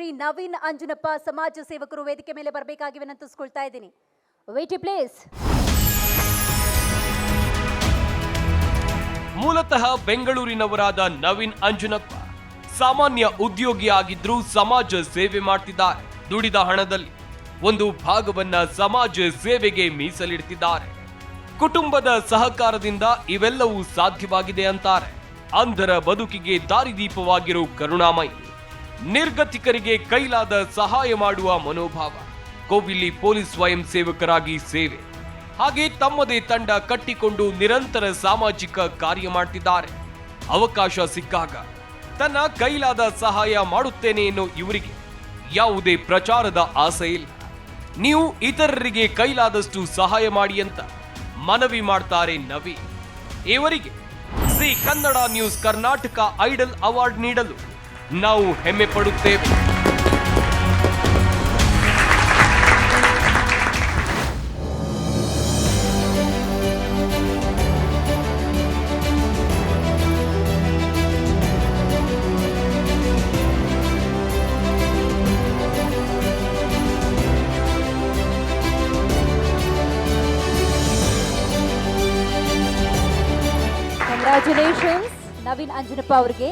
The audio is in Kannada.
ಶ್ರೀ ನವೀನ್ ಅಂಜನಪ್ಪ ಸಮಾಜ ಸೇವಕರು ವೇದಿಕೆ ಮೇಲೆ ಬರಬೇಕಾಗಿ ವಿನಂತಿಸಿಕೊಳ್ತಾ ಇದ್ದೀನಿ. Wait please. ಮೂಲತಃ ಬೆಂಗಳೂರಿನವರಾದ ನವೀನ್ ಅಂಜನಪ್ಪ ಸಾಮಾನ್ಯ ಉದ್ಯೋಗಿಯಾಗಿದ್ರು ಸಮಾಜ ಸೇವೆ ಮಾಡ್ತಿದ್ದಾರೆ. ದುಡಿದ ಹಣದಲ್ಲಿ ಒಂದು ಭಾಗವನ್ನ ಸಮಾಜ ಸೇವೆಗೆ ಮೀಸಲಿಡ್ತಿದ್ದಾರೆ. ಕುಟುಂಬದ ಸಹಕಾರದಿಂದ ಇವೆಲ್ಲವೂ ಸಾಧ್ಯವಾಗಿದೆ ಅಂತಾರೆ. ಅಂಧರ ಬದುಕಿಗೆ ದಾರಿದೀಪವಾಗಿರೋ ಕರುಣಾಮಯಿ, ನಿರ್ಗತಿಕರಿಗೆ ಕೈಲಾದ ಸಹಾಯ ಮಾಡುವ ಮನೋಭಾವ, ಕೋವಿಲಿ ಪೊಲೀಸ್ ಸ್ವಯಂ ಸೇವಕರಾಗಿ ಸೇವೆ, ಹಾಗೆ ತಮ್ಮದೇ ತಂಡ ಕಟ್ಟಿಕೊಂಡು ನಿರಂತರ ಸಾಮಾಜಿಕ ಕಾರ್ಯ ಮಾಡ್ತಿದ್ದಾರೆ. ಅವಕಾಶ ಸಿಕ್ಕಾಗ ತನ್ನ ಕೈಲಾದ ಸಹಾಯ ಮಾಡುತ್ತೇನೆ ಎನ್ನೋ ಇವರಿಗೆ ಯಾವುದೇ ಪ್ರಚಾರದ ಆಸೆ ಇಲ್ಲ. ನೀವು ಇತರರಿಗೆ ಕೈಲಾದಷ್ಟು ಸಹಾಯ ಮಾಡಿ ಅಂತ ಮನವಿ ಮಾಡ್ತಾರೆ ನವೀನ್. ಇವರಿಗೆ C Kannada news Karnataka idol award ನೀಡಲು ನಾವು ಹೆಮ್ಮೆ ಪಡುತ್ತೇವೆ. ಕಂಗ್ರ್ಯಾಚುಲೇಷನ್ಸ್ ನವೀನ್ ಅಂಜನಪ್ಪ ಅವರಿಗೆ.